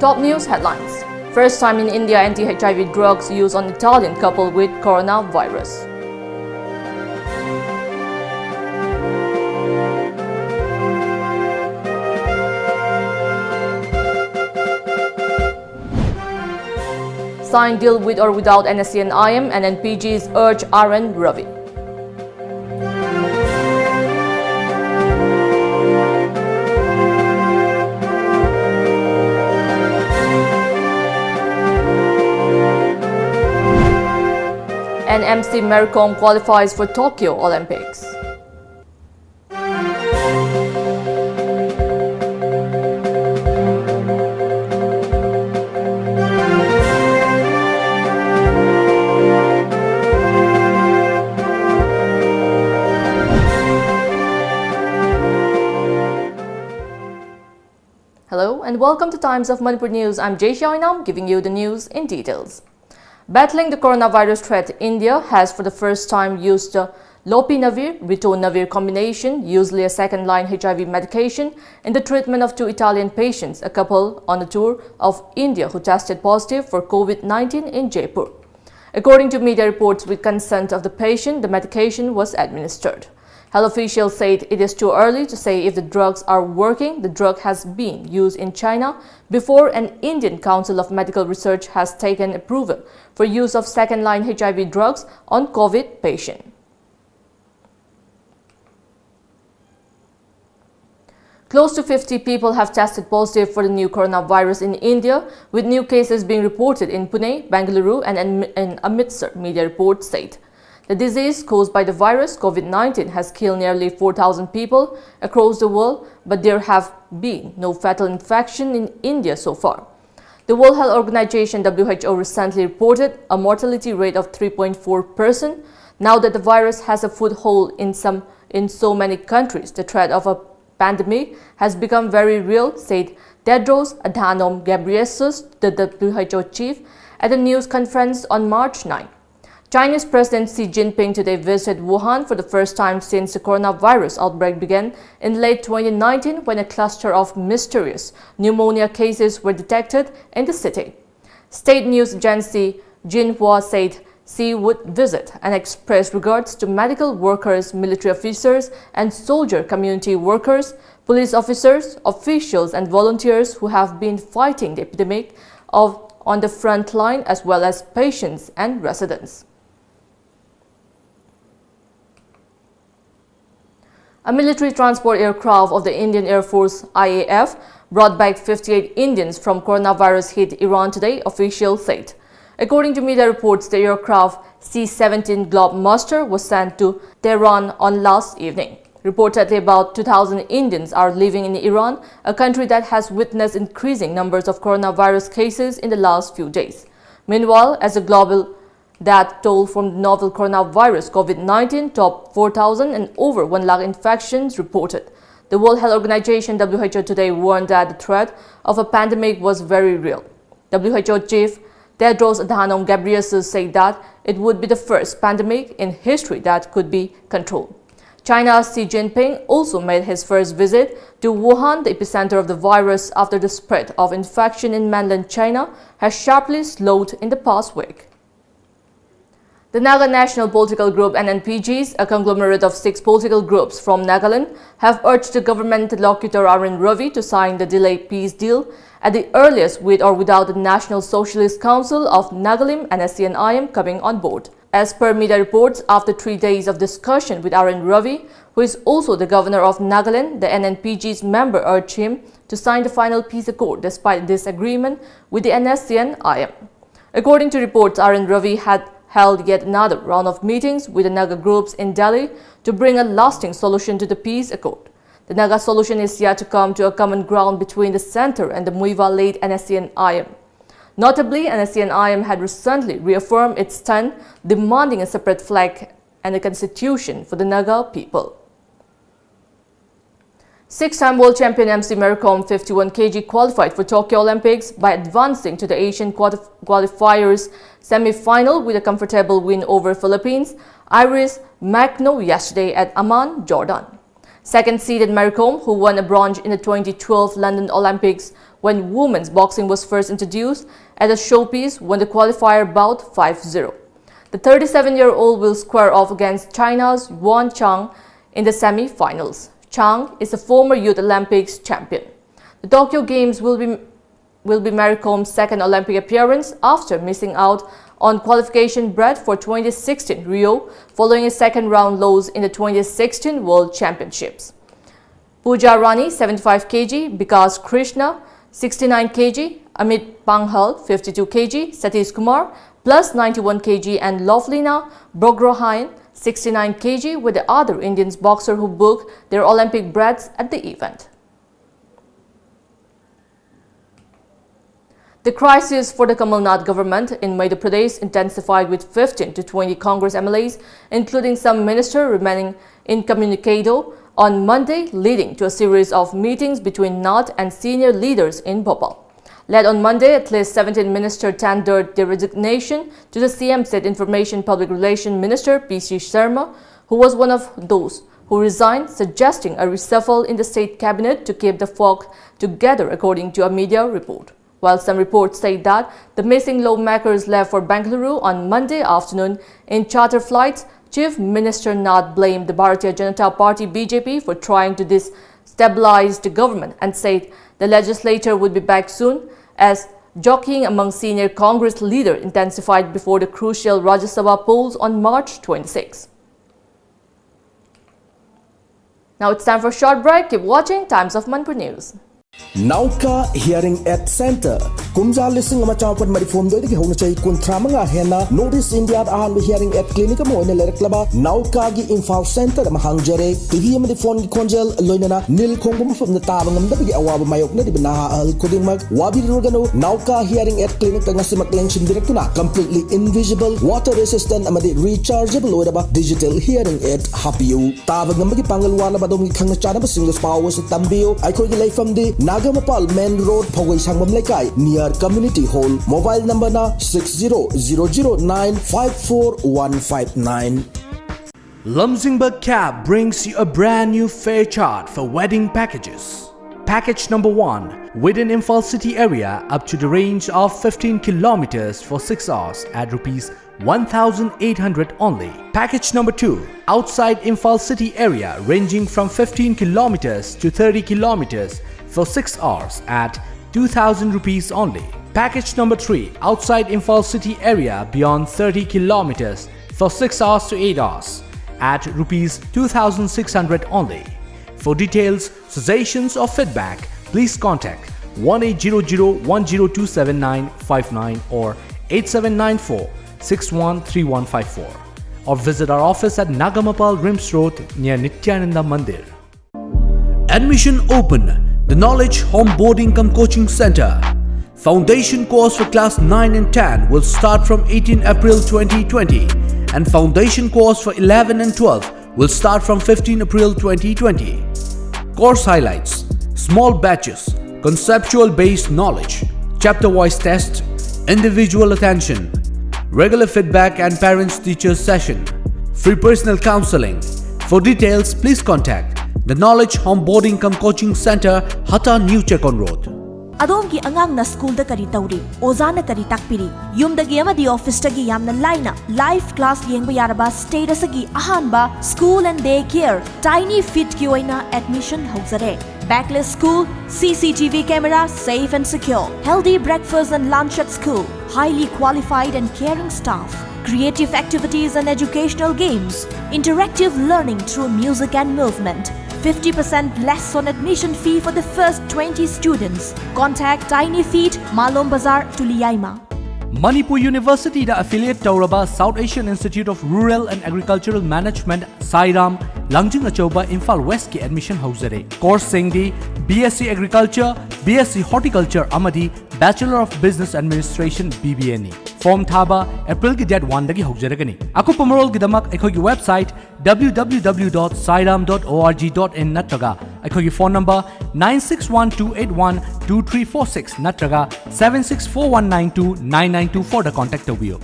Top news headlines. First time in India anti-HIV drugs used on Italian couple with coronavirus. Sign deal with or without NSC and IM, and NPGs urge RN Ravi. And MC Maricom qualifies for Tokyo Olympics. Hello and welcome to Times of Manipur News. I'm JESSIA giving you the news in details. Battling the coronavirus threat, India has for the first time used the lopinavir-ritonavir combination, usually a second-line HIV medication, in the treatment of two Italian patients, a couple on a tour of India who tested positive for COVID-19 in Jaipur. According to media reports, with consent of the patient, the medication was administered. Health officials said it is too early to say if the drugs are working. The drug has been used in China before, and Indian Council of Medical Research has taken approval for use of second-line HIV drugs on COVID patients. Close to 50 people have tested positive for the new coronavirus in India, with new cases being reported in Pune, Bengaluru and Amritsar, media reports said. The disease caused by the virus COVID-19 has killed nearly 4,000 people across the world, but there have been no fatal infection in India so far. The World Health Organization (WHO) recently reported a mortality rate of 3.4%. Now that the virus has a foothold in so many countries, the threat of a pandemic has become very real, said Tedros Adhanom Ghebreyesus, the WHO chief, at a news conference on March 9. Chinese President Xi Jinping today visited Wuhan for the first time since the coronavirus outbreak began in late 2019, when a cluster of mysterious pneumonia cases were detected in the city. State news agency Xinhua said Xi would visit and express regards to medical workers, military officers and soldier community workers, police officers, officials and volunteers who have been fighting the epidemic on the front line, as well as patients and residents. A military transport aircraft of the Indian Air Force IAF brought back 58 Indians from coronavirus hit Iran today, officials said. According to media reports, the aircraft C-17 Globemaster was sent to Tehran on last evening. Reportedly, about 2,000 Indians are living in Iran, a country that has witnessed increasing numbers of coronavirus cases in the last few days. Meanwhile, as a global death toll from the novel coronavirus COVID-19 topped 4,000 and over 1 lakh infections reported. The World Health Organization (WHO) today warned that the threat of a pandemic was very real. WHO chief Tedros Adhanom Ghebreyesus said that it would be the first pandemic in history that could be controlled. China's Xi Jinping also made his first visit to Wuhan, the epicenter of the virus, after the spread of infection in mainland China has sharply slowed in the past week. The Naga National Political Group (NNPGs), a conglomerate of 6 political groups from Nagaland, have urged the government interlocutor RN Ravi to sign the delayed peace deal at the earliest, with or without the National Socialist Council of Nagalim NSC and IM coming on board. As per media reports, after 3 days of discussion with RN Ravi, who is also the governor of Nagaland, the NNPG's member urged him to sign the final peace accord despite disagreement with the NSC and IM. According to reports, RN Ravi had held yet another round of meetings with the Naga groups in Delhi to bring a lasting solution to the peace accord. The Naga solution is yet to come to a common ground between the centre and the Muiwa-led NSC and IM. Notably, NSC and IM had recently reaffirmed its stand, demanding a separate flag and a constitution for the Naga people. 6-time world champion MC Maricom 51 kg qualified for Tokyo Olympics by advancing to the Asian qualifiers semi-final with a comfortable win over Philippines' Iris Macno yesterday at Amman, Jordan. Second-seeded Maricom, who won a bronze in the 2012 London Olympics, when women's boxing was first introduced as a showpiece when the qualifier bout 5-0. The 37-year-old will square off against China's Yuan Chang in the semi-finals. Chang is a former Youth Olympics champion. The Tokyo Games will be Mary Com's second Olympic appearance after missing out on qualification berth for 2016 Rio following a second-round loss in the 2016 World Championships. Pooja Rani 75 kg, Vikas Krishna 69 kg, Amit Panghal 52 kg, Satish Kumar plus 91 kg and Lovelina Bogrohain 69 kg were the other Indian boxers who booked their Olympic berths at the event. The crisis for the Kamal Nath government in Madhya Pradesh intensified with 15 to 20 Congress MLAs, including some ministers, remaining incommunicado on Monday, leading to a series of meetings between Nath and senior leaders in Bhopal. Led on Monday, at least 17 ministers tendered their resignation to the CM, said Information Public Relations Minister P.C. Sharma, who was one of those who resigned, suggesting a reshuffle in the state cabinet to keep the folk together, according to a media report. While some reports say that the missing lawmakers left for Bengaluru on Monday afternoon in charter flights, Chief Minister Nath blamed the Bharatiya Janata Party BJP for trying to destabilize the government and said the legislature would be back soon, as jockeying among senior Congress leaders intensified before the crucial Rajya Sabha polls on March 26. Now it's time for a short break. Keep watching Times of Manipur News. Nauka Hearing Aid Center. Kumja listing a chapan marifom do the Honachai Kuntramanga Hena, Notice India Ahan Hearing Aid Clinic Mo in the Klaba, Nauka Gi Infal Center, Mahangjare, TV the phone Conjel, Loinana, Nil Kongum from the Tabang, the Awab Mayok, Nibina, Al Kudimak, Wabi Rogano, Nauka Hearing Aid Clinic, and Nasimak Lension Directuna, completely invisible, water resistant, amadi rechargeable with digital hearing aid, happy you. Tabang Pangalwana Badom Kangachana, single powers, Tambio, I could lay from the Nagamapal Main Road, Pawai Sangam Lekai, near Community Hall. Mobile number na 6009544159. lamjingbatomtv brings you a brand new fare chart for wedding packages. Package number 1, within Imphal city area up to the range of 15 kilometers for 6 hours at rupees 1,800 only. Package number 2, outside Imphal city area ranging from 15 kilometers to 30 kilometers for 6 hours at 2,000 rupees only. Package number 3, outside Imphal city area beyond 30 kilometers for 6 hours to 8 hours at rupees 2,600 only. For details, suggestions or feedback, please contact 1800-1027959 or 8794-613154 or visit our office at Nagamapal Rims Road near Nityananda Mandir. Admission open. The Knowledge Home Boarding Cum Coaching Center. Foundation course for class 9 and 10 will start from 18 April 2020 and foundation course for 11 and 12 will start from 15 April 2020. Course highlights: small batches, conceptual based knowledge, chapter wise test, individual attention, regular feedback and parents teachers session, free personal counseling. For details, please contact the Knowledge Home Boarding Cum Coaching Center, Hata New Chekon Road. Adongi angang na school da kari tauri, ozana kari takpiri, yum da giyama di office tagi yam na line live class yengba yaraba status agi ahanba school and daycare tiny fit ki oina admission hauzare. Backless school, CCTV camera, safe and secure, healthy breakfast and lunch at school, highly qualified and caring staff, creative activities and educational games, interactive learning through music and movement. 50% less on admission fee for the first 20 students. Contact Tiny Feet, Malom Bazar, Tuliyaima. Manipur University da affiliate Tauraba South Asian Institute of Rural and Agricultural Management Sairam Langjing Achoba Imphal West ki admission hauzare. Course singdi BSc Agriculture, BSc Horticulture amadi Bachelor of Business Administration BBNE. Form thaba April ki date 1 dagi hauzaragani. Aku pamarol gidamak ekhogi website www.sairam.org.in natraga ekhogi phone number 9612812346 natraga 7641929924 da contact tawiyo.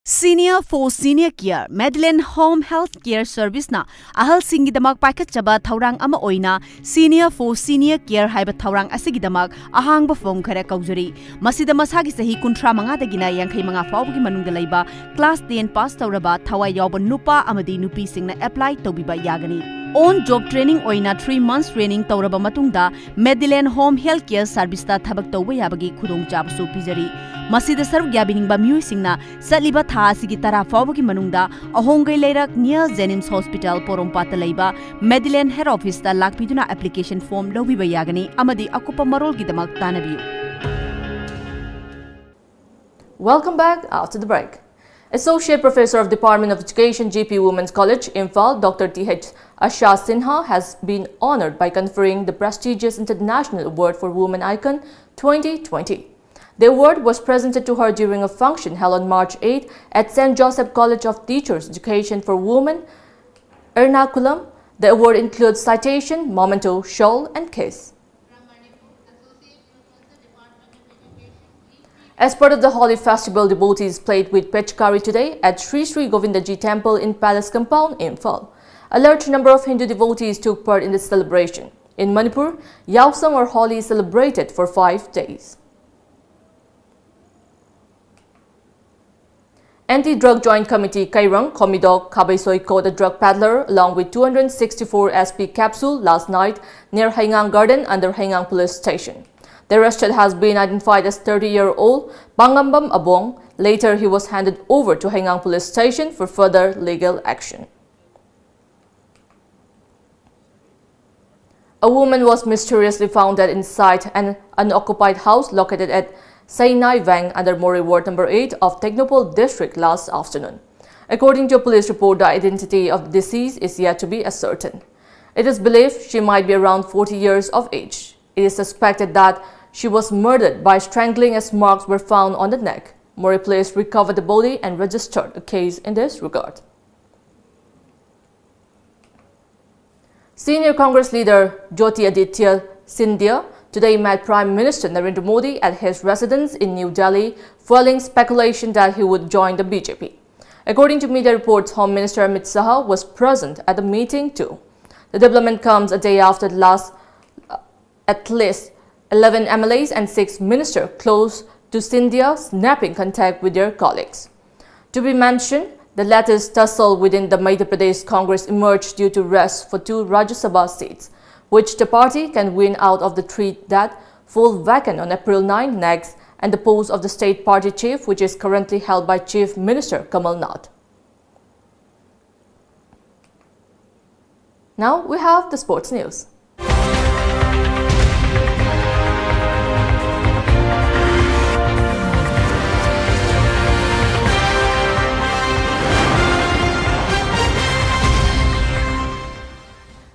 Senior for Senior Care Medline Home Health Care Service na ahal singidamak paikatchaba thaurang ama oina Senior for Senior Care haiba thaurang asigidamak ahang ba form khara kaujari masida masagi sahi kunthra manga dagina yankhai manga fawgi manungda leiba class 10 pass tauraba thawai yawba nupa amadi nupi singna apply tobiba yagani on job training oina 3 months training tauraba matungda Medline Home Health Care Service ta thabak tawba yabagi khudong chabasu pijari masida saruk yabiningba miui singna satliba tha asigi tara fawgi manungda ahongai leirak near Jennings Hospital Porompata leiba Medline Head Office ta lakpiduna application form lobiba yagani amadi akupa marol gidamak tanabiu. Welcome back after the break. Associate Professor of Department of Education, GP Women's College, Imphal, Dr. T.H. Asha Sinha has been honored by conferring the prestigious International Award for Women Icon 2020. The award was presented to her during a function held on March 8 at St. Joseph College of Teachers Education for Women, Ernakulam. The award includes citation, memento, shawl, and case. As part of the Holi Festival, devotees played with Pechkari today at Sri Sri Govindaji Temple in Palace Compound, Imphal. A large number of Hindu devotees took part in the celebration. In Manipur, Yausam or Holi is celebrated for 5 days. Anti-Drug Joint Committee Kairang Komidok Kabaisoi caught a drug peddler along with 264 SP capsule last night near Haingang Garden under Haingang Police Station. The arrested has been identified as 30-year-old Bangambam Abong. Later, he was handed over to Haingang Police Station for further legal action. A woman was mysteriously found dead inside an unoccupied house located at Sainai Vang under Mori Ward No. 8 of Technopole District last afternoon. According to a police report, the identity of the deceased is yet to be ascertained. It is believed she might be around 40 years of age. It is suspected that she was murdered by strangling as marks were found on the neck. Mori police recovered the body and registered a case in this regard. Senior Congress leader Jyoti Aditya Scindia today met Prime Minister Narendra Modi at his residence in New Delhi, fueling speculation that he would join the BJP. According to media reports, Home Minister Amit Shah was present at the meeting too. The development comes a day after the last at least 11 MLAs and 6 ministers close to Scindia snapping contact with their colleagues. To be mentioned, the latest tussle within the Madhya Pradesh Congress emerged due to rest for 2 Rajya Sabha seats, which the party can win out of the 3 that fall vacant on April 9 next, and the post of the state party chief, which is currently held by Chief Minister Kamal Nath. Now we have the sports news.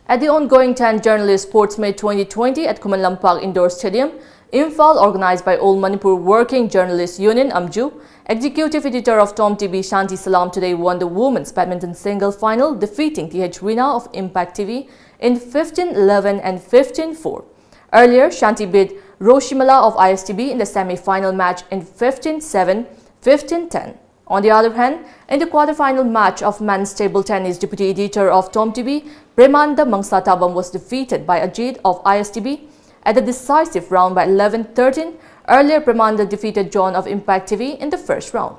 At the ongoing 10th Journalist Sports Meet 2020 at Kumanlampag Indoor Stadium, Imphal, organized by All Manipur Working Journalists Union (AMJU), Executive Editor of TOMTV Shanti Salam today won the women's badminton single final, defeating TH Reena of Impact TV in 15-11 and 15-4. Earlier, Shanti beat Roshimala of ISTB in the semi-final match in 15-7, 15-10. On the other hand, in the quarter-final match of men's table tennis, Deputy Editor of TOMTV, Premanda Mangsatabam was defeated by Ajit of ISTB at the decisive round by 11-13. Earlier, Premanda defeated John of Impact TV in the first round.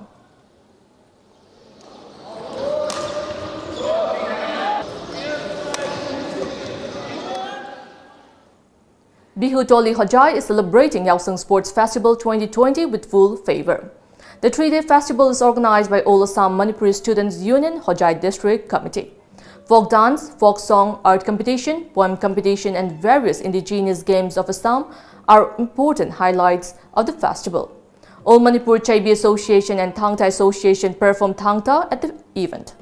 Bihu Toli Hojai is celebrating Yaosang Sports Festival 2020 with full favor. The 3-day festival is organized by All Assam Manipuri Students Union Hojai District Committee. Folk dance, folk song, art competition, poem competition and various indigenous games of Assam are important highlights of the festival. All Manipur Chaibi Association and Thangta Association performed Thangta at the event.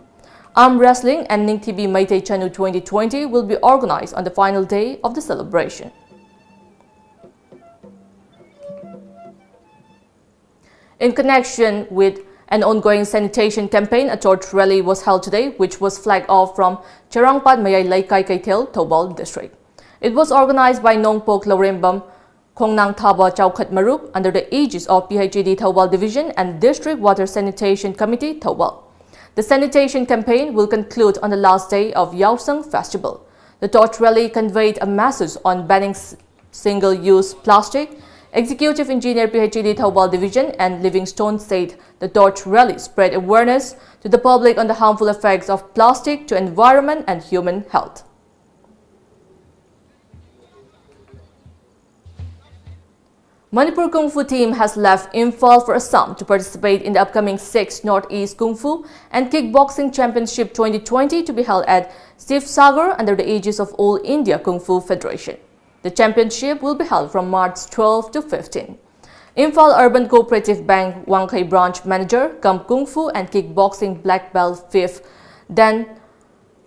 Arm wrestling and Ningthibi Meitei Chanu 2020 will be organized on the final day of the celebration. In connection with an ongoing sanitation campaign, a torch rally was held today, which was flagged off from Charangpat Mayay Laikai Kaithel, Tobal District. It was organized by Nongpok Lorembam Khongnang Thaba Chowkhat Marup under the aegis of PHED Thawal Division and District Water Sanitation Committee Thawal. The sanitation campaign will conclude on the last day of Yaosang Festival. The torch rally conveyed a message on banning single-use plastic. Executive Engineer PHED Thawal Division and Livingstone said the torch rally spread awareness to the public on the harmful effects of plastic to environment and human health. Manipur Kung Fu team has left Imphal for Assam to participate in the upcoming 6th Northeast Kung Fu and Kickboxing Championship 2020 to be held at Sivsagar under the aegis of All India Kung Fu Federation. The championship will be held from March 12 to 15. Imphal Urban Cooperative Bank Wangkai Branch Manager, Kung Fu and Kickboxing Black Belt 5th Dan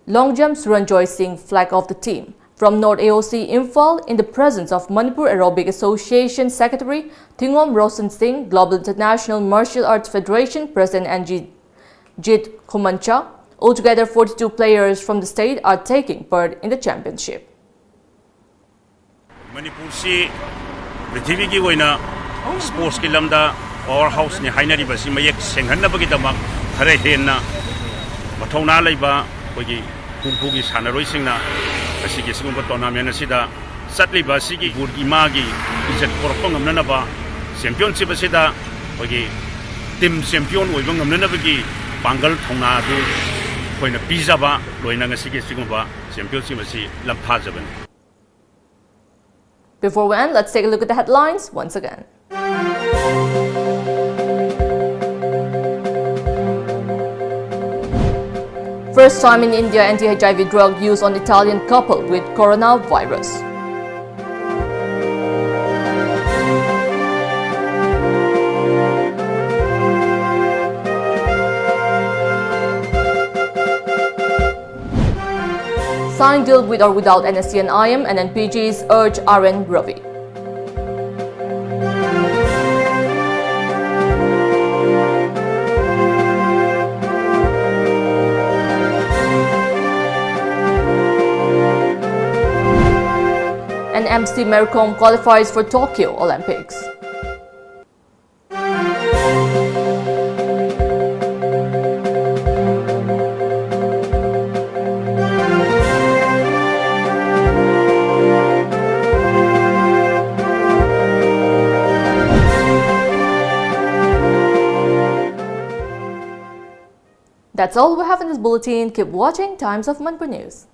Longjam Suranjoy Singh flag off the team. From North AOC Imphal, in the presence of Manipur Aerobic Association Secretary Thingom Rosen Singh, Global International Martial Arts Federation President Anjit Kumancha, altogether 42 players from the state are taking part in the championship. Manipur si Prithvi ki oina sports ki lamda powerhouse ni hainari basi mayek senghanna bagi damak khare henna mathona leiba kogi kungfu gi sanaroi singna basi ki singum tournament asida satli basi ki gurgi magi ijat korpong ngamna ba championship asida kogi team champion oiba ngamna bagi bangal thongna du koina pizza ba loina ngasi ki singum ba championship asi lampha jaban. Before we end, let's take a look at the headlines once again. First time in India, anti-HIV drug use on Italian couple with coronavirus. Sign deal with or without NSC and IM and NPGs urge RN Ravi. And MC Mercom qualifies for Tokyo Olympics. That's all we have in this bulletin. Keep watching Times of Manipur News.